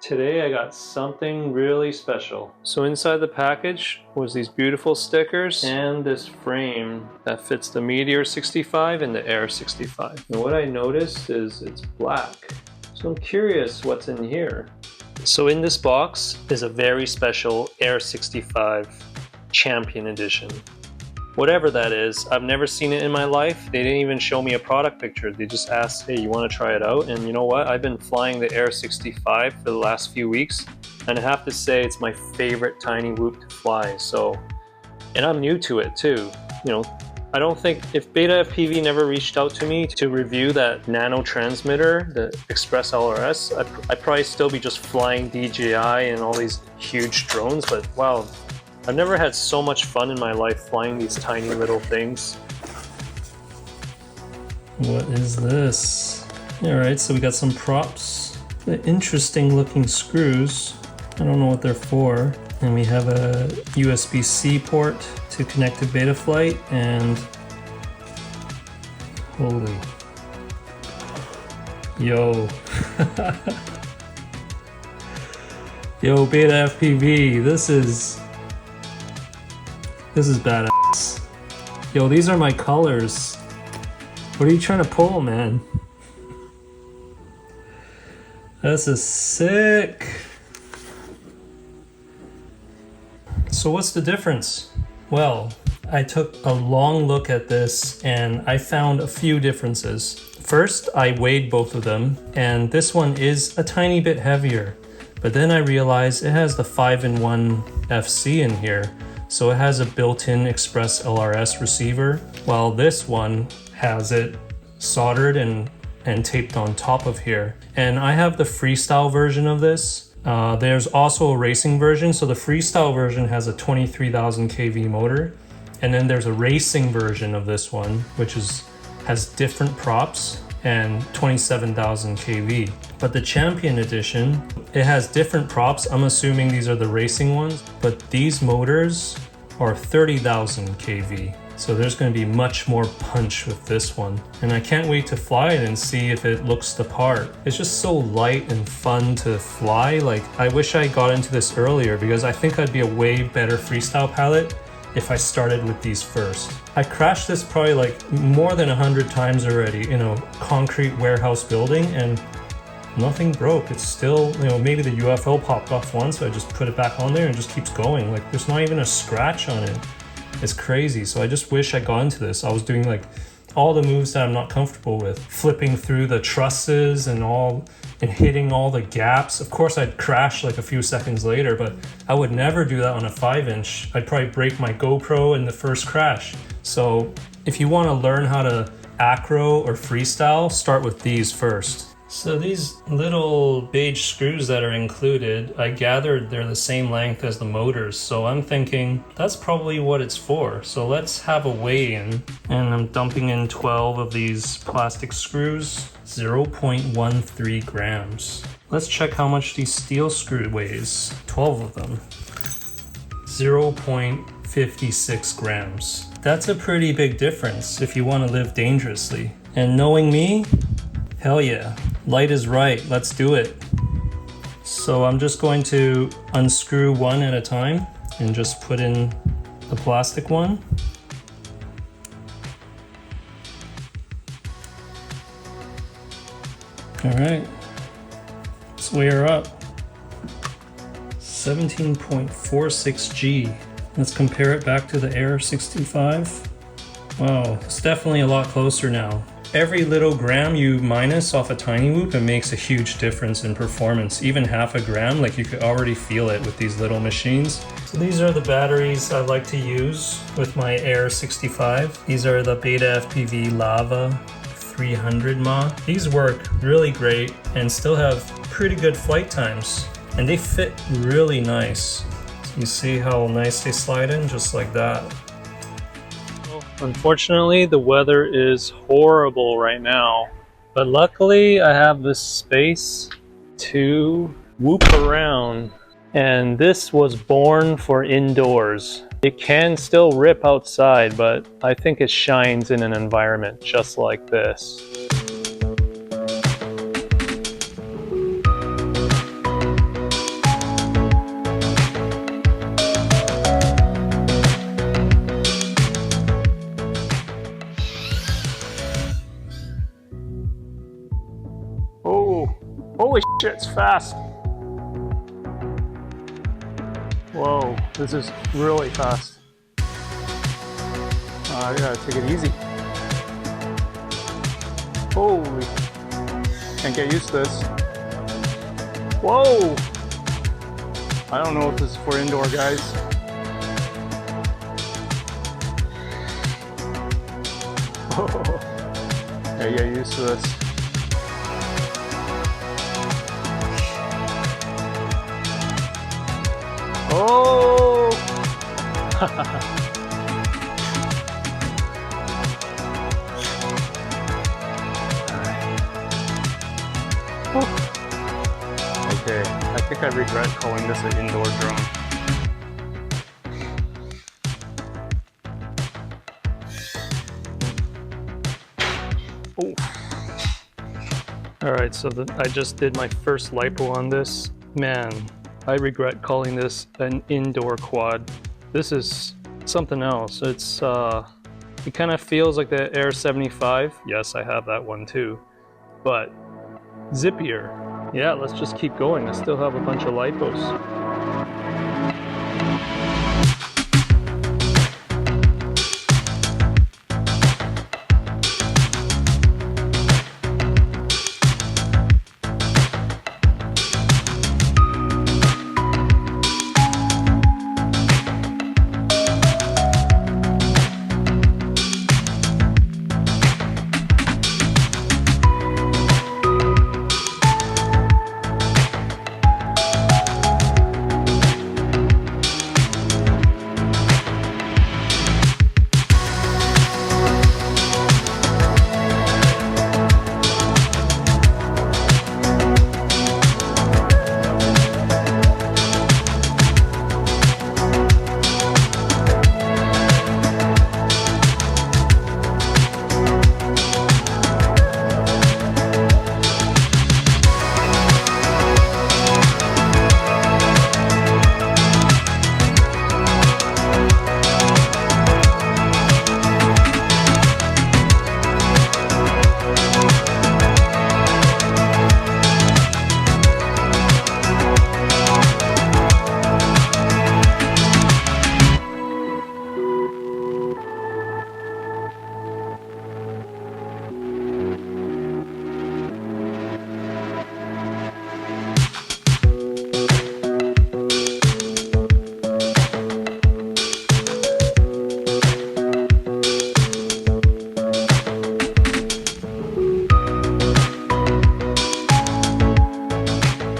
Today I got something really special. So inside the package was these beautiful stickers and this frame that fits the Meteor 65 and the Air 65. And what I noticed is it's black. So I'm curious what's in here. So in this box is a very special Air 65 Champion edition. Whatever that is, I've never seen it in my life. They didn't even show me a product picture. They just asked, hey, you want to try it out? And you know what? I've been flying the Air 65 for the last few weeks, and I have to say it's my favorite tiny whoop to fly. So, and I'm new to it too. You know, I don't think, if Betafpv never reached out to me to review that nano transmitter, the Express LRS, I'd probably still be just flying DJI and all these huge drones, but wow. I've never had so much fun in my life flying these tiny little things. What is this? Alright, so we got some props. The interesting looking screws. I don't know what they're for. And we have a USB-C port to connect to Betaflight and... Holy... Yo. Yo, Betafpv, this is badass. Yo, these are my colors. What are you trying to pull, man? This is sick. So what's the difference? Well, I took a long look at this and I found a few differences. First, I weighed both of them, and this one is a tiny bit heavier. But then I realized it has the 5-in-1 FC in here. So it has a built-in Express LRS receiver, while this one has it soldered and taped on top of here. And I have the freestyle version of this. There's also a racing version. So the freestyle version has a 23,000 kV motor. And then there's a racing version of this one, which has different props and 27,000 kV. But the Champion edition, it has different props. I'm assuming these are the racing ones, but these motors are 30,000 kV. So there's going to be much more punch with this one. And I can't wait to fly it and see if it looks the part. It's just so light and fun to fly. Like, I wish I got into this earlier because I think I'd be a way better freestyle pilot if I started with these first. I crashed this probably like more than 100 times already in a concrete warehouse building and nothing broke. It's still, you know, maybe the UFO popped off once, so I just put it back on there and it just keeps going. Like, there's not even a scratch on it. It's crazy. So I just wish I got into this. I was doing like all the moves that I'm not comfortable with, flipping through the trusses and hitting all the gaps. Of course, I'd crash like a few seconds later, but I would never do that on a 5-inch. I'd probably break my GoPro in the first crash. So if you want to learn how to acro or freestyle, start with these first. So these little beige screws that are included, I gathered they're the same length as the motors. So I'm thinking that's probably what it's for. So let's have a weigh-in. And I'm dumping in 12 of these plastic screws, 0.13 grams. Let's check how much the steel screw weighs. 12 of them, 0.56 grams. That's a pretty big difference if you want to live dangerously. And knowing me, hell yeah, light is right, let's do it. So I'm just going to unscrew one at a time and just put in the plastic one. All right, let's weigh her up. 17.46 G. Let's compare it back to the Air 65. Wow, it's definitely a lot closer now. Every little gram you minus off a tiny whoop, it makes a huge difference in performance. Even half a gram, like you could already feel it with these little machines. So these are the batteries I like to use with my Air 65. These are the Betafpv Lava 300 mAh. These work really great and still have pretty good flight times. And they fit really nice. So you see how nice they slide in, just like that. Unfortunately, the weather is horrible right now, but luckily I have this space to whoop around, and this was born for indoors. It can still rip outside, but I think it shines in an environment just like this. It's fast. Whoa, this is really fast. I gotta take it easy. Holy, can't get used to this. Whoa! I don't know if this is for indoor, guys. Oh, gotta get used to this. Oh! Okay, I think I regret calling this an indoor drone. Oh. Alright, so I just did my first lipo on this. Man, I regret calling this an indoor quad. This is something else. It's it kind of feels like the Air75. Yes, I have that one too, but zippier. Yeah, let's just keep going. I still have a bunch of lipos.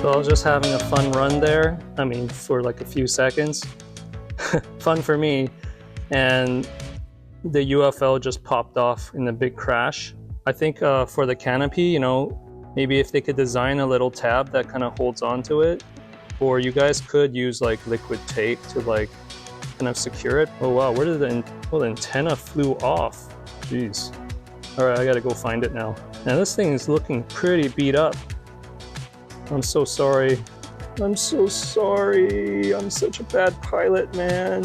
So I was just having a fun run there. I mean, for like a few seconds. Fun for me. And the UFL just popped off in a big crash. I think for the canopy, you know, maybe if they could design a little tab that kind of holds onto it, or you guys could use like liquid tape to like kind of secure it. Oh wow, where did the antenna flew off? Jeez. All right, I gotta go find it now. Now this thing is looking pretty beat up. I'm so sorry. I'm so sorry. I'm such a bad pilot, man.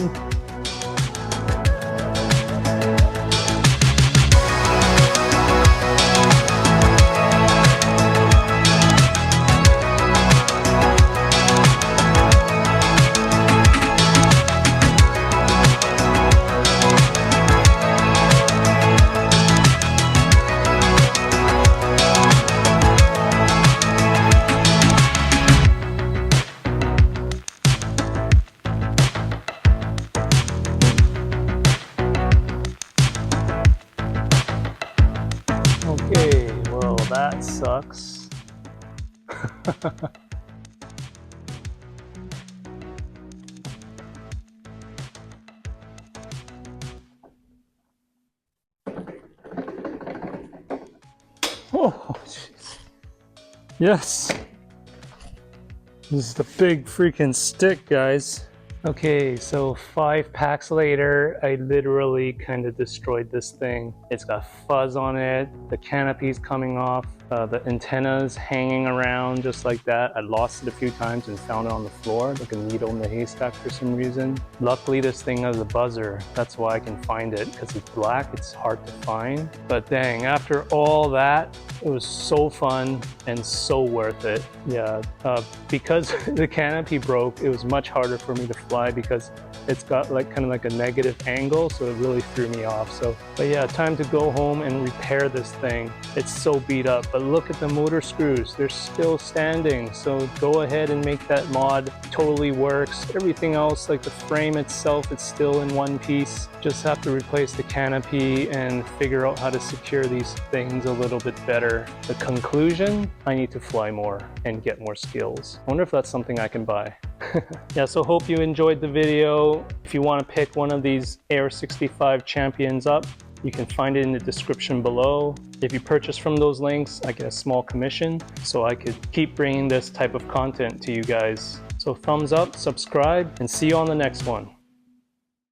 Okay, well that sucks. Oh, jeez. Yes. This is the big freaking stick, guys. Okay, so 5 packs later, I literally kind of destroyed this thing. It's got fuzz on it, the canopy's coming off. the antennas hanging around just like that. I lost it a few times and found it on the floor, like a needle in the haystack for some reason. Luckily this thing has a buzzer. That's why I can find it, because it's black, it's hard to find. But dang, after all that, it was so fun and so worth it. Yeah, because the canopy broke, it was much harder for me to fly because it's got like kind of like a negative angle, so it really threw me off. So, but yeah, time to go home and repair this thing. It's so beat up, but look at the motor screws, they're still standing. So go ahead and make that mod. Totally works. Everything else, like the frame itself, it's still in one piece. Just have to replace the canopy and figure out how to secure these things a little bit better. The conclusion, I need to fly more and get more skills. I wonder if that's something I can buy. Yeah, so hope you enjoyed the video. If you want to pick one of these Air65 Champions up, you can find it in the description below. If you purchase from those links, I get a small commission, so I could keep bringing this type of content to you guys. So thumbs up, subscribe, and see you on the next one.